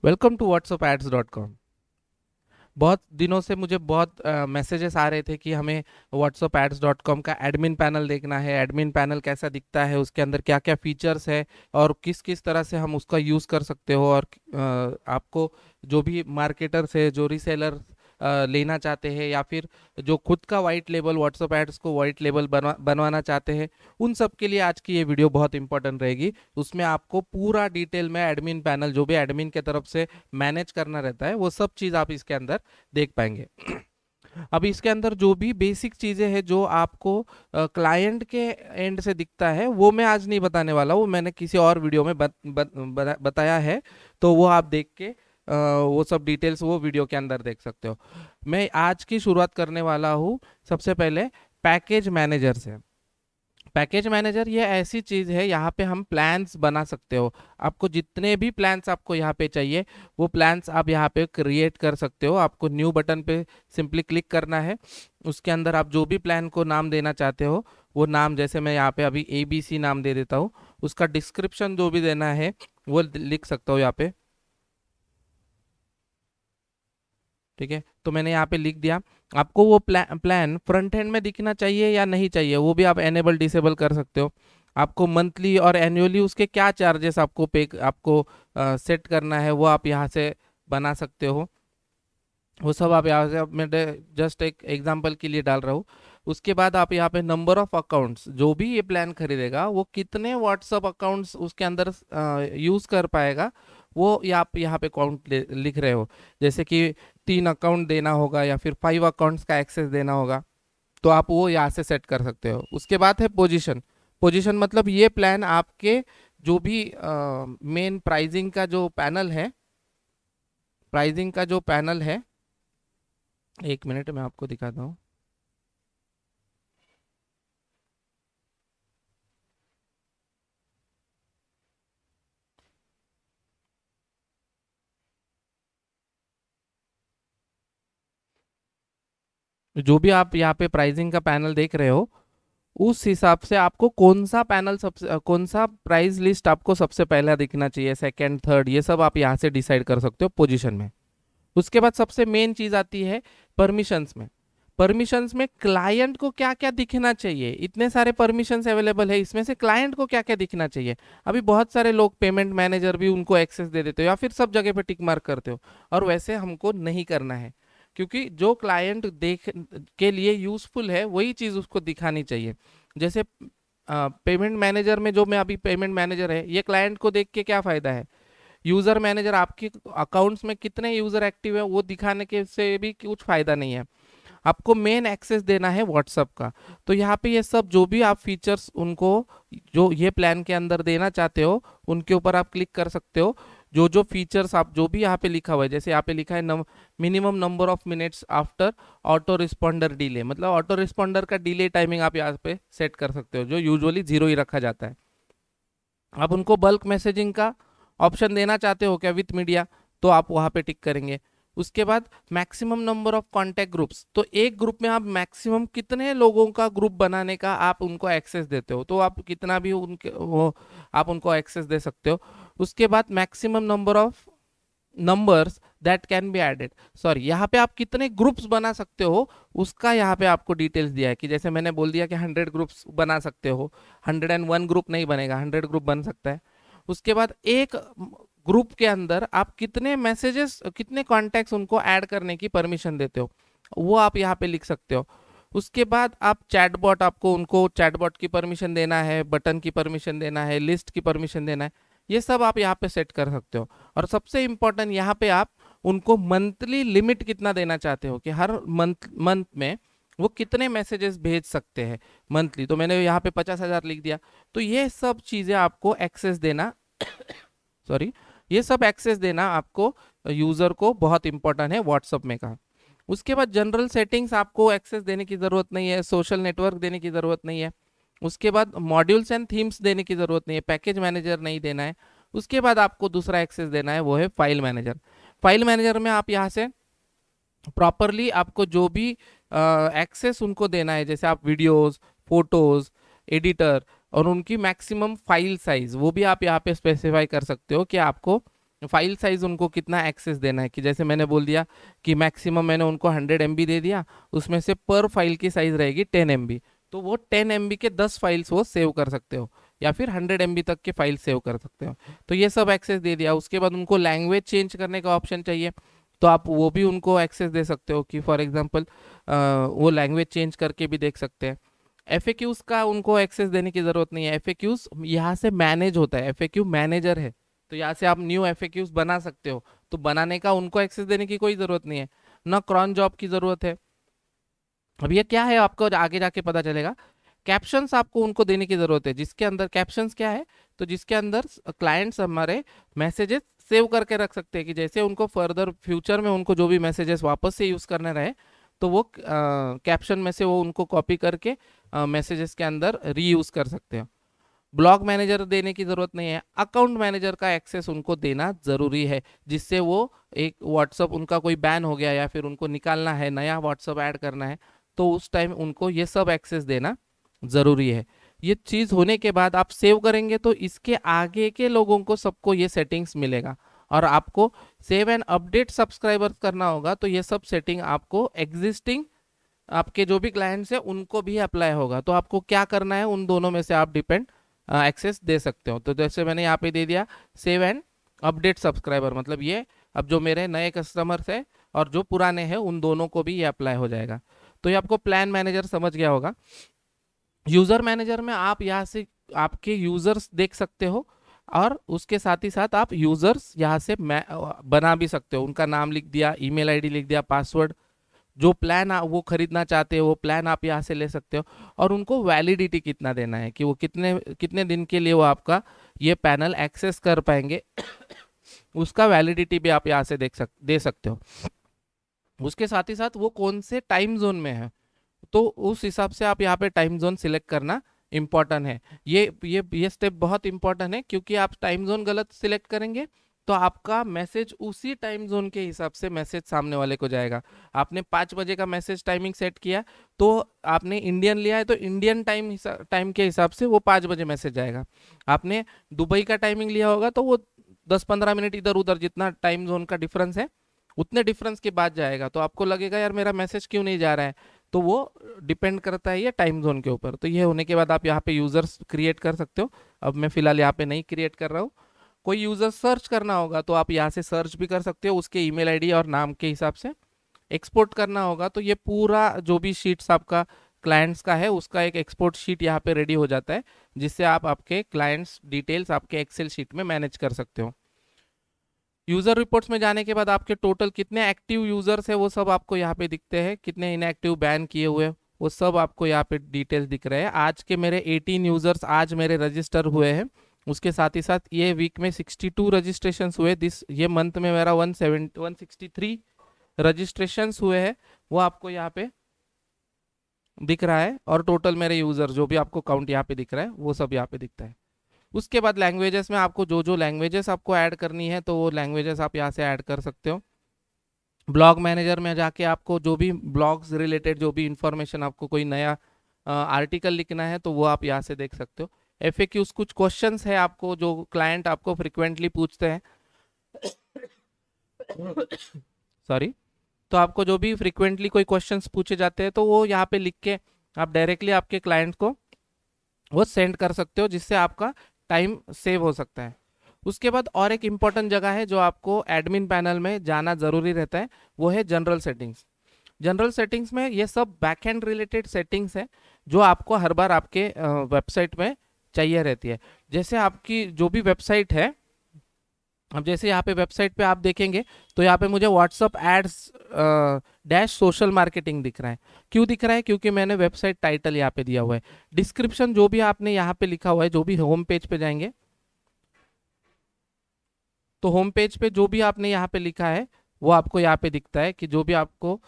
Welcome to whatsapp.ads.com। बहुत दिनों से मुझे बहुत मैसेजेस आ रहे थे कि हमें whatsapp.ads.com का एडमिन पैनल देखना है। एडमिन पैनल कैसा दिखता है, उसके अंदर क्या क्या फीचर्स है और किस किस तरह से हम उसका यूज़ कर सकते हो। और आपको जो भी मार्केटर्स है, जो रीसेलर लेना चाहते हैं या फिर जो खुद का वाइट लेबल व्हाट्सएप एड्स को वाइट लेबल बनवाना चाहते हैं, उन सब के लिए आज की ये वीडियो बहुत इंपॉर्टेंट रहेगी। उसमें आपको पूरा डिटेल में एडमिन पैनल जो भी एडमिन के तरफ से मैनेज करना रहता है, वो सब चीज़ आप इसके अंदर देख पाएंगे। अब इसके अंदर जो भी बेसिक चीज़ें हैं जो आपको क्लाइंट के एंड से दिखता है, वो मैं आज नहीं बताने वाला, वो मैंने किसी और वीडियो में बताया है। तो वो आप देख के वो सब डिटेल्स वो वीडियो के अंदर देख सकते हो। मैं आज की शुरुआत करने वाला हूँ सबसे पहले पैकेज मैनेजर से। पैकेज मैनेजर ये ऐसी चीज़ है, यहाँ पे हम प्लान्स बना सकते हो। आपको जितने भी प्लान्स आपको यहाँ पे चाहिए, वो प्लान्स आप यहाँ पे क्रिएट कर सकते हो। आपको न्यू बटन पे सिंपली क्लिक करना है। उसके अंदर आप जो भी प्लान को नाम देना चाहते हो, वो नाम, जैसे मैं यहाँ पे अभी ABC नाम दे देता हूँ। उसका डिस्क्रिप्शन जो भी देना है वो लिख सकता हूँ यहाँ पे। ठीक है, तो मैंने यहाँ पे लिख दिया। आपको वो प्लान फ्रंट एंड में दिखना चाहिए या नहीं चाहिए, वो भी आप एनेबल डिसेबल कर सकते हो। आपको मंथली और एनुअली उसके क्या चार्जेस आपको सेट करना है, वो आप यहाँ से बना सकते हो। वो सब आप यहाँ से, अब मैं जस्ट एक एग्जांपल के लिए डाल रहा हूँ। उसके बाद आप यहाँ पे नंबर ऑफ अकाउंट्स, जो भी ये प्लान खरीदेगा वो कितने व्हाट्सअप अकाउंट्स उसके अंदर यूज़ कर पाएगा, वो ये आप यहाँ पे काउंट लिख रहे हो। जैसे कि 3 अकाउंट देना होगा या फिर 5 अकाउंट्स का एक्सेस देना होगा, तो आप वो यहाँ से सेट कर सकते हो। उसके बाद है पोजीशन। पोजीशन मतलब ये प्लान आपके जो भी मेन प्राइसिंग का जो पैनल है, प्राइसिंग का जो पैनल है, 1 मिनट में आपको दिखाता हूँ। जो भी आप यहाँ पे प्राइसिंग का पैनल देख रहे हो, उस हिसाब से आपको कौन सा पैनल सबसे कौन सा प्राइस लिस्ट आपको सबसे पहला दिखना चाहिए, सेकंड, थर्ड, ये सब आप यहाँ से डिसाइड कर सकते हो पोजीशन में। उसके बाद सबसे मेन चीज आती है परमिशंस में। परमिशंस में क्लाइंट को क्या क्या दिखना चाहिए, इतने सारे परमिशंस अवेलेबल है, इसमें से क्लाइंट को क्या क्या दिखना चाहिए। अभी बहुत सारे लोग पेमेंट मैनेजर भी उनको एक्सेस दे देते हो या फिर सब जगह पे टिक मार्क करते हो, और वैसे हमको नहीं करना है। क्योंकि जो क्लाइंट देख के लिए यूजफुल है वही चीज उसको दिखानी चाहिए। जैसे पेमेंट मैनेजर में, जो मैं अभी पेमेंट मैनेजर है, ये क्लाइंट को देख के क्या फायदा है। यूजर मैनेजर, आपके अकाउंट्स में कितने यूजर एक्टिव है वो दिखाने के से भी कुछ फायदा नहीं है। आपको मेन एक्सेस देना है व्हाट्सअप का। तो यहाँ पे ये सब जो भी आप फीचर्स उनको जो ये प्लान के अंदर देना चाहते हो, उनके ऊपर आप क्लिक कर सकते हो। जो जो फीचर्स आप जो भी यहाँ पे लिखा हुआ है, जैसे यहाँ पे लिखा है minimum number of minutes after auto responder delay, मतलब ऑटो रिस्पॉन्डर का डिले टाइमिंग आप यहाँ पे सेट कर सकते हो, जो यूजुअली 0 ही रखा जाता है। आप उनको बल्क मैसेजिंग का ऑप्शन देना चाहते हो क्या विथ मीडिया, तो आप वहाँ पे टिक करेंगे। उसके बाद maximum number of contact groups, तो एक ग्रुप में आप मैक्सिमम कितने लोगों का ग्रुप बनाने का आप उनको एक्सेस देते हो, तो आप कितना भी उनके वो आप उनको एक्सेस दे सकते हो। उसके बाद maximum number of numbers that can be added, sorry, यहाँ पे आप कितने ग्रुप्स बना सकते हो, उसका यहाँ पे आपको डिटेल्स दिया है। कि जैसे मैंने बोल दिया कि 100 ग्रुप्स बना सकते हो, 101 ग्रुप नहीं बनेगा, 100 ग्रुप बन सकता है। उसके बाद एक ग्रुप के अंदर आप कितने मैसेजेस, कितने कॉन्टैक्ट्स उनको ऐड करने की परमिशन देते हो, वो आप यहाँ पे लिख सकते हो। उसके बाद आप चैटबॉट, आपको उनको चैटबॉट की परमिशन देना है, बटन की परमिशन देना है, लिस्ट की परमिशन देना है, ये सब आप यहाँ पे सेट कर सकते हो। और सबसे इंपॉर्टेंट, यहाँ पे आप उनको मंथली लिमिट कितना देना चाहते हो, कि हर मंथ मंथ में वो कितने मैसेजेस भेज सकते हैं मंथली, तो मैंने यहाँ पे 50,000 लिख दिया। तो ये सब चीज़ें आपको एक्सेस देना सॉरी, ये सब एक्सेस देना आपको यूज़र को बहुत इंपॉर्टेंट है व्हाट्सअप में का। उसके बाद जनरल सेटिंग्स आपको एक्सेस देने की ज़रूरत नहीं है, सोशल नेटवर्क देने की ज़रूरत नहीं है। उसके बाद मॉड्यूल्स एंड थीम्स देने की ज़रूरत नहीं है, पैकेज मैनेजर नहीं देना है। उसके बाद आपको दूसरा एक्सेस देना है, वो है फाइल मैनेजर। फाइल मैनेजर में आप यहाँ से प्रॉपरली आपको जो भी एक्सेस उनको देना है, जैसे आप वीडियोस, फोटोज, एडिटर और उनकी मैक्सिमम फाइल साइज, वो भी आप यहाँ पे स्पेसिफाई कर सकते हो कि आपको फाइल साइज उनको कितना एक्सेस देना है, कि जैसे मैंने बोल दिया कि मैक्सिमम मैंने उनको 100 MB दे दिया, उसमें से पर फाइल की साइज रहेगी 10 MB, तो वो 10 MB के 10 फाइल्स वो सेव कर सकते हो, या फिर 100 MB तक के फाइल सेव कर सकते हो। तो ये सब एक्सेस दे दिया। उसके बाद उनको लैंग्वेज चेंज करने का ऑप्शन चाहिए, तो आप वो भी उनको एक्सेस दे सकते हो, कि फॉर एग्जांपल वो लैंग्वेज चेंज करके भी देख सकते हैं। एफएक्यूज का उनको एक्सेस देने की ज़रूरत नहीं है, एफएक्यूज यहाँ से मैनेज होता है, एफएक्यू मैनेजर है, तो यहाँ से आप न्यू एफएक्यूज बना सकते हो, तो बनाने का उनको एक्सेस देने की कोई ज़रूरत नहीं है, ना क्रॉन जॉब की ज़रूरत है। अब ये क्या है आपको आगे जाके पता चलेगा। कैप्शंस आपको उनको देने की ज़रूरत है, जिसके अंदर कैप्शंस क्या है, तो जिसके अंदर क्लाइंट्स हमारे मैसेजेस सेव करके रख सकते हैं, कि जैसे उनको फर्दर फ्यूचर में उनको जो भी मैसेजेस वापस से यूज़ करने रहे, तो वो कैप्शन में से वो उनको कॉपी करके मैसेजेस के अंदर रीयूज़ कर सकते हो। ब्लॉग मैनेजर देने की ज़रूरत नहीं है, अकाउंट मैनेजर का एक्सेस उनको देना ज़रूरी है, जिससे वो एक व्हाट्सअप उनका कोई बैन हो गया या फिर उनको निकालना है, नया व्हाट्सअप ऐड करना है, तो उस टाइम उनको ये सब एक्सेस देना ज़रूरी है। ये चीज़ होने के बाद आप सेव करेंगे तो इसके आगे के लोगों को सबको ये सेटिंग्स मिलेगा, और आपको सेव एंड अपडेट सब्सक्राइबर्स करना होगा, तो ये सब सेटिंग आपको एग्जिस्टिंग आपके जो भी क्लाइंट्स हैं उनको भी अप्लाई होगा। तो आपको क्या करना है, उन दोनों में से आप डिपेंड एक्सेस दे सकते हो। तो जैसे मैंने यहाँ पे दे दिया सेव एंड अपडेट सब्सक्राइबर, मतलब ये अब जो मेरे नए कस्टमर्स है और जो पुराने हैं उन दोनों को भी ये अप्लाई हो जाएगा। तो ये आपको प्लान मैनेजर समझ गया होगा। यूज़र मैनेजर में आप यहाँ से आपके यूज़र्स देख सकते हो, और उसके साथ ही साथ आप यूज़र्स यहाँ से बना भी सकते हो, उनका नाम लिख दिया, ईमेल आईडी लिख दिया, पासवर्ड, जो प्लान वो खरीदना चाहते हो वो प्लान आप यहाँ से ले सकते हो, और उनको वैलिडिटी कितना देना है, कि वो कितने कितने दिन के लिए वो आपका ये पैनल एक्सेस कर पाएंगे उसका वैलिडिटी भी आप यहाँ से दे सकते हो। उसके साथ ही साथ वो कौन से टाइम जोन में है, तो उस हिसाब से आप यहाँ पे टाइम जोन सिलेक्ट करना इम्पॉर्टेंट है। ये स्टेप बहुत इंपॉर्टेंट है, क्योंकि आप टाइम जोन गलत सिलेक्ट करेंगे तो आपका मैसेज उसी टाइम जोन के हिसाब से मैसेज सामने वाले को जाएगा। आपने 5 बजे का मैसेज टाइमिंग सेट किया, तो आपने इंडियन लिया है, तो इंडियन टाइम के हिसाब से वो 5 बजे मैसेज जाएगा। आपने दुबई का टाइमिंग लिया होगा, तो वो 10-15 मिनट इधर उधर जितना टाइम जोन का डिफरेंस है उतने डिफरेंस के बाद जाएगा। तो आपको लगेगा यार मेरा मैसेज क्यों नहीं जा रहा है, तो वो डिपेंड करता है ये टाइम जोन के ऊपर। तो ये होने के बाद आप यहाँ पे यूजर्स क्रिएट कर सकते हो। अब मैं फिलहाल यहाँ पे नहीं क्रिएट कर रहा हूँ। कोई यूजर सर्च करना होगा तो आप यहाँ से सर्च भी कर सकते हो उसके ईमेल आईडी और नाम के हिसाब से। एक्सपोर्ट करना होगा तो ये पूरा जो भी शीट्स आपका क्लाइंट्स का है उसका एक एक्सपोर्ट शीट यहाँ पे रेडी हो जाता है, जिससे आप आपके क्लाइंट्स डिटेल्स आपके एक्सेल शीट में मैनेज कर सकते हो। यूजर रिपोर्ट्स में जाने के बाद आपके टोटल कितने एक्टिव यूजर्स है वो सब आपको यहाँ पे दिखते हैं, कितने इनएक्टिव बैन किए हुए वो सब आपको यहाँ पे डिटेल्स दिख रहे हैं। आज के मेरे 18 यूजर्स आज मेरे रजिस्टर हुए हैं। उसके साथ ही साथ ये वीक में 62 रजिस्ट्रेशंस हुए, ये मंथ में मेरा 163 रजिस्ट्रेशंस हुए हैं, वो आपको यहाँ पे दिख रहा है। और टोटल मेरे यूजर जो भी आपको काउंट यहाँ पे दिख रहा है वो सब यहाँ पे दिखता है। उसके बाद लैंग्वेजेस में आपको जो जो लैंग्वेजेस आपको ऐड करनी है तो वो लैंग्वेजेस आप यहाँ से ऐड कर सकते हो। ब्लॉग मैनेजर में जाके आपको जो भी ब्लॉग्स रिलेटेड जो भी इंफॉर्मेशन आपको कोई नया आर्टिकल लिखना है तो वो आप यहाँ से देख सकते हो। एफएक्यूज कुछ क्वेश्चंस है आपको जो क्लाइंट आपको फ्रिक्वेंटली पूछते हैं सॉरी, तो आपको जो भी फ्रिक्वेंटली कोई क्वेश्चंस पूछे जाते हैं तो वो यहाँ पे लिख के आप डायरेक्टली आपके क्लाइंट को वो सेंड कर सकते हो, जिससे आपका टाइम सेव हो सकता है। उसके बाद और एक इम्पॉर्टेंट जगह है जो आपको एडमिन पैनल में जाना ज़रूरी रहता है, वो है जनरल सेटिंग्स। जनरल सेटिंग्स में ये सब बैकएंड रिलेटेड सेटिंग्स है जो आपको हर बार आपके वेबसाइट में चाहिए रहती है। जैसे आपकी जो भी वेबसाइट है, अब जैसे यहाँ पे वेबसाइट पे आप देखेंगे तो यहाँ पे मुझे WhatsApp ads dash social marketing दिख रहा है। क्यों दिख रहा है? क्योंकि मैंने वेबसाइट टाइटल यहाँ पे दिया हुआ है। डिस्क्रिप्शन जो भी आपने यहाँ पे लिखा हुआ है, जो भी होम पेज पे जाएंगे तो होम पेज पे जो भी आपने यहाँ पे लिखा है वो आपको यहाँ पे दिखता है, कि जो भी आपको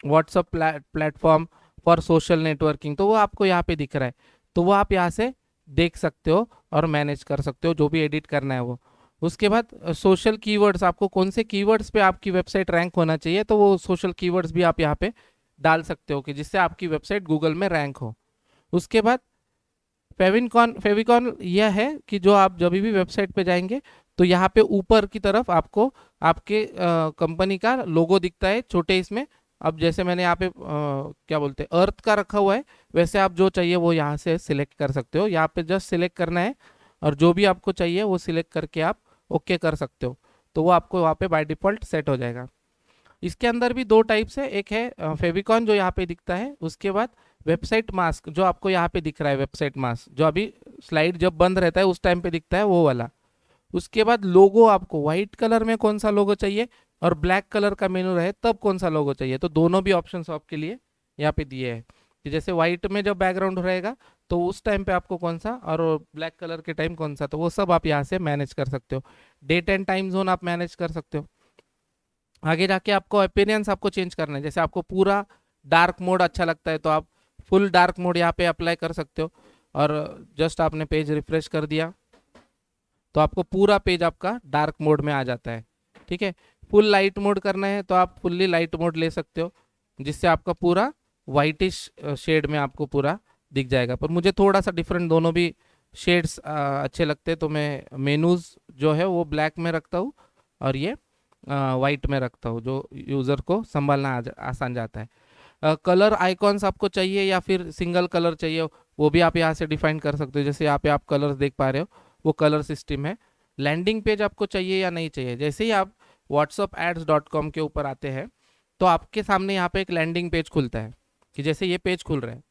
WhatsApp platform for social networking, तो वो आपको यहाँ पे दिख रहा है। तो वो आप यहाँ से देख सकते हो और मैनेज कर सकते हो जो भी एडिट करना है वो। उसके बाद सोशल कीवर्ड्स, आपको कौन से कीवर्ड्स पे आपकी वेबसाइट रैंक होना चाहिए तो वो सोशल कीवर्ड्स भी आप यहाँ पे डाल सकते हो, कि जिससे आपकी वेबसाइट गूगल में रैंक हो। उसके बाद फेविकॉन यह है कि जो आप जब भी वेबसाइट पे जाएंगे तो यहाँ पे ऊपर की तरफ आपको आपके कंपनी का लोगो दिखता है छोटे इसमें। अब जैसे मैंने यहाँ पे क्या बोलते हैं अर्थ का रखा हुआ है, वैसे आप जो चाहिए वो यहाँ से सिलेक्ट कर सकते हो। यहाँ पे जस्ट सिलेक्ट करना है और जो भी आपको चाहिए वो सिलेक्ट करके आप ओके कर सकते हो, तो वो आपको वहाँ पे बाय डिफ़ॉल्ट सेट हो जाएगा। इसके अंदर भी दो टाइप्स है, एक है फेविकॉन जो यहाँ पे दिखता है, उसके बाद वेबसाइट मास्क जो आपको यहाँ पे दिख रहा है, वेबसाइट मास्क जो अभी स्लाइड जब बंद रहता है उस टाइम पे दिखता है वो वाला। उसके बाद लोगो आपको व्हाइट कलर में कौन सा लोगो चाहिए और ब्लैक कलर का मेनू रहे तब कौन सा लोगो चाहिए, तो दोनों भी ऑप्शंस आपके लिए यहाँ पे दिए हैं कि जैसे व्हाइट में जब बैकग्राउंड रहेगा तो उस टाइम पे आपको कौन सा और ब्लैक कलर के टाइम कौन सा, तो वो सब आप यहाँ से मैनेज कर सकते हो। डेट एंड टाइम जोन आप मैनेज कर सकते हो। आगे जाके आपको अपीयरेंस आपको चेंज करना है, जैसे आपको पूरा डार्क मोड अच्छा लगता है तो आप फुल डार्क मोड यहाँ पे अप्लाई कर सकते हो। और जस्ट आपने पेज रिफ्रेश कर दिया तो आपको पूरा पेज आपका डार्क मोड में आ जाता है। ठीक है, फुल लाइट मोड करना है तो आप फुल्ली लाइट मोड ले सकते हो, जिससे आपका पूरा वाइटिश शेड में आपको पूरा दिख जाएगा। पर मुझे थोड़ा सा डिफरेंट दोनों भी शेड्स अच्छे लगते हैं, तो मैं मेनूज जो है वो ब्लैक में रखता हूँ और ये वाइट में रखता हूँ, जो यूज़र को संभालना आसान जाता है। कलर आइकॉन्स आपको चाहिए या फिर सिंगल कलर चाहिए वो भी आप यहाँ से डिफाइन कर सकते हो। जैसे यहाँ पे आप कलर्स देख पा रहे हो वो कलर सिस्टम है। लैंडिंग पेज आपको चाहिए या नहीं चाहिए, जैसे ही आप whatsapp-ads.com के ऊपर आते हैं तो आपके सामने यहाँ पे एक लैंडिंग पेज खुलता है कि जैसे ये पेज खुल रहा है,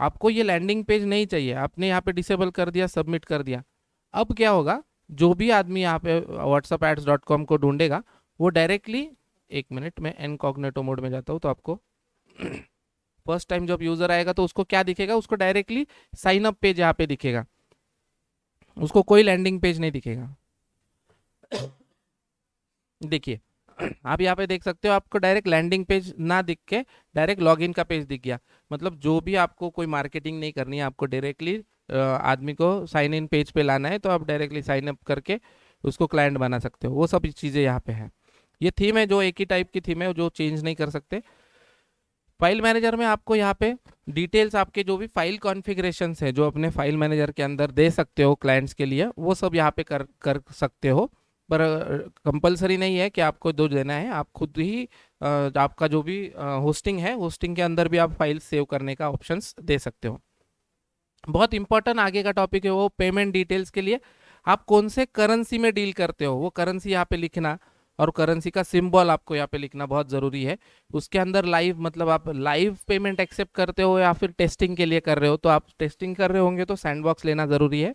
आपको ये लैंडिंग पेज नहीं चाहिए, आपने यहाँ पे डिसेबल कर दिया, सबमिट कर दिया। अब क्या होगा, जो भी आदमी यहाँ पे whatsapp-ads.com को ढूंढेगा वो डायरेक्टली, एक मिनट में इनकॉग्निटो मोड में जाता हूँ तो आपको फर्स्ट टाइम जब यूजर आएगा तो उसको क्या दिखेगा, उसको डायरेक्टली साइन अप पेज यहाँ पे दिखेगा, उसको कोई लैंडिंग पेज नहीं दिखेगा। देखिए आप यहाँ पे देख सकते हो आपको डायरेक्ट लैंडिंग पेज ना दिख के डायरेक्ट लॉगिन का पेज दिख गया। मतलब जो भी आपको कोई मार्केटिंग नहीं करनी है, आपको डायरेक्टली आदमी को साइन इन पेज पे लाना है तो आप डायरेक्टली साइन अप करके उसको क्लाइंट बना सकते हो। वो सब चीज़ें यहाँ पे है। ये थीम है जो एक ही टाइप की थीम है जो चेंज नहीं कर सकते। फाइल मैनेजर में आपको यहाँ पे डिटेल्स आपके जो भी फाइल कॉन्फ़िगरेशंस है जो अपने फाइल मैनेजर के अंदर दे सकते हो क्लाइंट्स के लिए, वो सब यहाँ पे कर सकते हो। पर कंपलसरी नहीं है कि आपको दो देना है, आप खुद ही आपका जो भी होस्टिंग है होस्टिंग के अंदर भी आप फाइल सेव करने का ऑप्शंस दे सकते हो। बहुत इंपॉर्टेंट आगे का टॉपिक है वो पेमेंट डिटेल्स के लिए आप कौन से करेंसी में डील करते हो वो करेंसी यहाँ पे लिखना, और करेंसी का सिंबल आपको यहाँ पे लिखना बहुत ज़रूरी है। उसके अंदर लाइव मतलब आप लाइव पेमेंट एक्सेप्ट करते हो या फिर टेस्टिंग के लिए कर रहे हो, तो आप टेस्टिंग कर रहे होंगे तो सैंडबॉक्स लेना ज़रूरी है।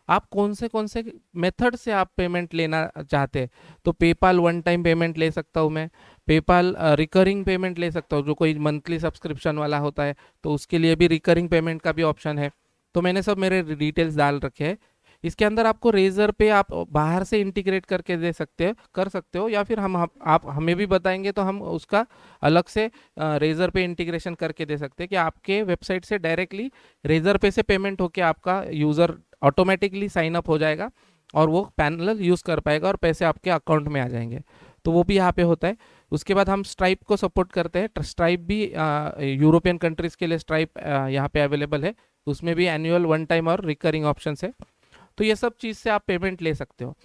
आप कौन से मेथड से आप पेमेंट लेना चाहते हैं, तो पेपाल वन टाइम पेमेंट ले सकता हूँ मैं, पेपाल रिकरिंग पेमेंट ले सकता हूँ, जो कोई मंथली सब्सक्रिप्शन वाला होता है तो उसके लिए भी रिकरिंग पेमेंट का भी ऑप्शन है। तो मैंने सब मेरे डिटेल्स डाल रखे हैं। इसके अंदर आपको रेजर पे आप बाहर से इंटीग्रेट करके दे सकते हो कर सकते हो, या फिर आप हमें भी बताएंगे तो हम उसका अलग से रेजर पे इंटीग्रेशन करके दे सकते हैं कि आपके वेबसाइट से डायरेक्टली रेजर पे से पेमेंट होके आपका यूज़र ऑटोमेटिकली साइन अप हो जाएगा और वो पैनल यूज़ कर पाएगा और पैसे आपके अकाउंट में आ जाएंगे। तो वो भी यहाँ पे होता है। उसके बाद हम स्ट्राइप को सपोर्ट करते हैं। स्ट्राइप भी यूरोपियन कंट्रीज़ के लिए स्ट्राइप यहाँ पे अवेलेबल है, उसमें भी एनुअल वन टाइम और रिकरिंग ऑप्शंस है। तो ये सब चीज़ से आप पेमेंट ले सकते हो।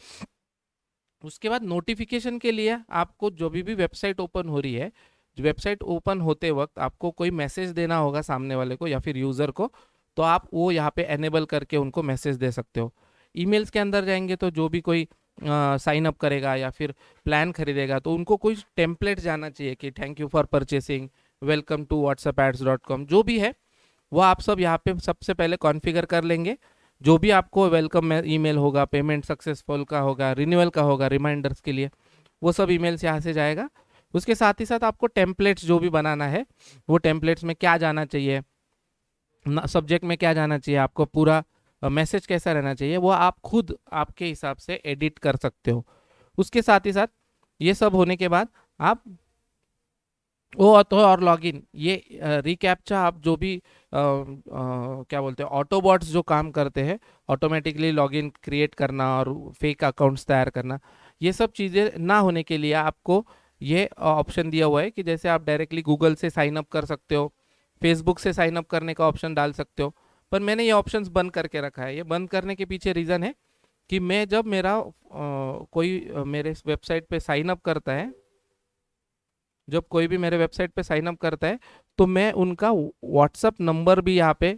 उसके बाद नोटिफिकेशन के लिए आपको जो भी वेबसाइट ओपन हो रही है, वेबसाइट ओपन होते वक्त आपको कोई मैसेज देना होगा सामने वाले को या फिर यूज़र को, तो आप वो यहाँ पे एनेबल करके उनको मैसेज दे सकते हो। ईमेल्स के अंदर जाएंगे तो जो भी कोई साइन अप करेगा या फिर प्लान खरीदेगा तो उनको कोई टेम्पलेट जाना चाहिए कि thank you for purchasing, welcome to whatsapp-ads.com, जो भी है वो आप सब यहाँ पे सबसे पहले कॉन्फ़िगर कर लेंगे। जो भी आपको वेलकम ईमेल होगा, पेमेंट सक्सेसफुल का होगा, रिन्यूअल का होगा, रिमाइंडर्स के लिए, वो सब ईमेल्स यहाँ से जाएगा। उसके साथ ही साथ आपको टेम्पलेट्स जो भी बनाना है वो टेम्पलेट्स में क्या जाना चाहिए, सब्जेक्ट में क्या जाना चाहिए, आपको पूरा मैसेज कैसा रहना चाहिए, वो आप खुद आपके हिसाब से एडिट कर सकते हो। उसके साथ ही साथ ये सब होने के बाद आप वो तो और लॉगिन, ये रिकैप्चा आप जो भी क्या बोलते हैं ऑटोबॉट्स जो काम करते हैं, ऑटोमेटिकली लॉगिन क्रिएट करना और फेक अकाउंट्स तैयार करना, ये सब चीज़ें ना होने के लिए आपको ये ऑप्शन दिया हुआ है कि जैसे आप डायरेक्टली गूगल से साइन अप कर सकते हो, फेसबुक से साइन अप करने का ऑप्शन डाल सकते हो। पर मैंने ये ऑप्शंस बंद करके रखा है। ये बंद करने के पीछे रीज़न है कि मैं जब मेरा कोई मेरे वेबसाइट पे साइन अप करता है, जब कोई भी मेरे वेबसाइट पे साइन अप करता है, तो मैं उनका व्हाट्सअप नंबर भी यहाँ पे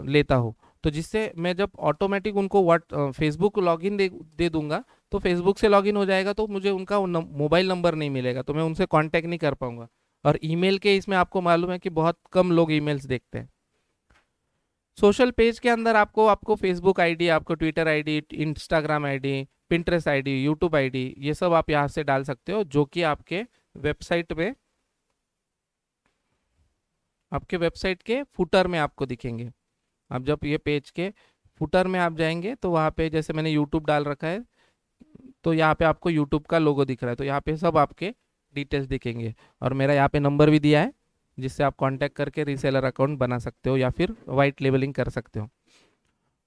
लेता हूँ। तो जिससे मैं जब ऑटोमेटिक उनको व्हाट फेसबुक लॉगिन दे दूंगा, तो फेसबुक से लॉगिन हो जाएगा, तो मुझे उनका मोबाइल नंबर नहीं मिलेगा, तो मैं उनसे कांटेक्ट नहीं कर पाऊंगा। और ईमेल के इसमें आपको मालूम है कि बहुत कम लोग ईमेल्स देखते हैं। सोशल पेज के अंदर आपको आपको फेसबुक आईडी, आपको Twitter ID, Instagram ID, Pinterest ID, YouTube ID, ये सब आप यहाँ से डाल सकते हो, जो कि वेबसाइट में आपके वेबसाइट के फुटर में आपको दिखेंगे। आप जब ये पेज के फुटर में आप जाएंगे, तो वहाँ पे जैसे मैंने यूट्यूब डाल रखा है, तो यहाँ पे आपको यूट्यूब का लोगो दिख रहा है, तो यहाँ पे सब आपके डिटेल्स दिखेंगे। और मेरा यहाँ पे नंबर भी दिया है, जिससे आप कांटेक्ट करके रीसेलर अकाउंट बना सकते हो या फिर वाइट लेबलिंग कर सकते हो।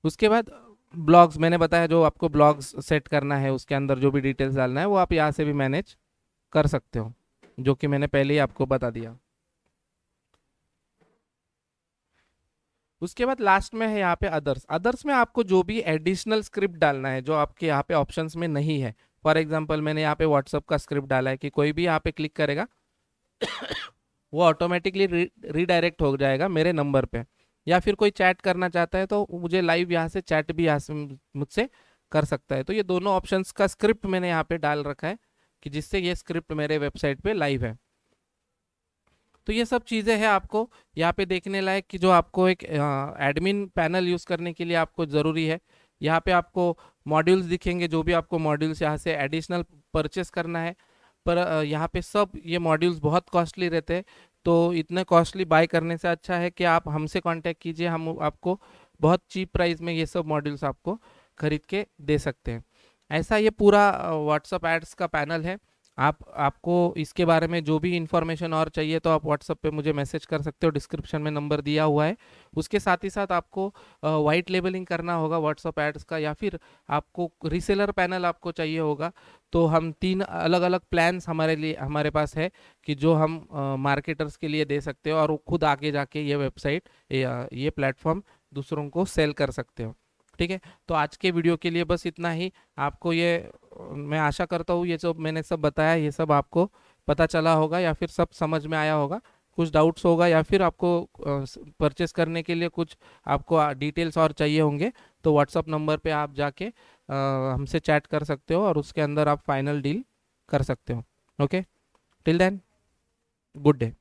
उसके बाद ब्लॉग्स, मैंने बताया जो आपको ब्लॉग्स सेट करना है, उसके अंदर जो भी डिटेल्स डालना है वो आप यहाँ से भी मैनेज कर सकते हो, जो कि मैंने पहले ही आपको बता दिया। उसके बाद लास्ट में है यहाँ पे अदर्स। अदर्स में आपको जो भी एडिशनल स्क्रिप्ट डालना है जो आपके यहाँ पे ऑप्शंस में नहीं है, फॉर एग्जांपल मैंने यहाँ पे व्हाट्सअप का स्क्रिप्ट डाला है कि कोई भी यहाँ पे क्लिक करेगा वो ऑटोमेटिकली रीडायरेक्ट हो जाएगा मेरे नंबर पे। या फिर कोई चैट करना चाहता है तो मुझे लाइव यहाँ से चैट भी यहाँ से मुझसे कर सकता है। तो ये दोनों ऑप्शंस का स्क्रिप्ट मैंने यहाँ पे डाल रखा है कि जिससे ये स्क्रिप्ट मेरे वेबसाइट पे लाइव है। तो ये सब चीज़ें हैं आपको यहाँ पे देखने लायक, कि जो आपको एक एडमिन पैनल यूज़ करने के लिए आपको ज़रूरी है। यहाँ पे आपको मॉड्यूल्स दिखेंगे, जो भी आपको मॉड्यूल्स यहाँ से एडिशनल परचेस करना है। पर यहाँ पे सब ये मॉड्यूल्स बहुत कॉस्टली रहते हैं, तो इतने कॉस्टली बाय करने से अच्छा है कि आप हमसे कांटेक्ट कीजिए, हम आपको बहुत चीप प्राइस में ये सब मॉड्यूल्स आपको खरीद के दे सकते हैं। ऐसा ये पूरा व्हाट्सअप एड्स का पैनल है। आपको इसके बारे में जो भी इंफॉर्मेशन और चाहिए तो आप व्हाट्सअप पे मुझे मैसेज कर सकते हो, डिस्क्रिप्शन में नंबर दिया हुआ है। उसके साथ ही साथ आपको वाइट लेबलिंग करना होगा व्हाट्सअप एड्स का, या फिर आपको रीसेलर पैनल आपको चाहिए होगा, तो हम 3 अलग अलग प्लान्स हमारे पास है कि जो हम मार्केटर्स के लिए दे सकते हो, और वो खुद आगे जाके ये वेबसाइट ये प्लेटफॉर्म दूसरों को सेल कर सकते हो। ठीक है, तो आज के वीडियो के लिए बस इतना ही। आपको ये मैं आशा करता हूँ ये जो मैंने सब बताया ये सब आपको पता चला होगा, या फिर सब समझ में आया होगा। कुछ डाउट्स होगा या फिर आपको परचेस करने के लिए कुछ आपको डिटेल्स और चाहिए होंगे, तो व्हाट्सअप नंबर पे आप जाके हमसे चैट कर सकते हो और उसके अंदर आप फाइनल डील कर सकते हो। Okay, till then, good day.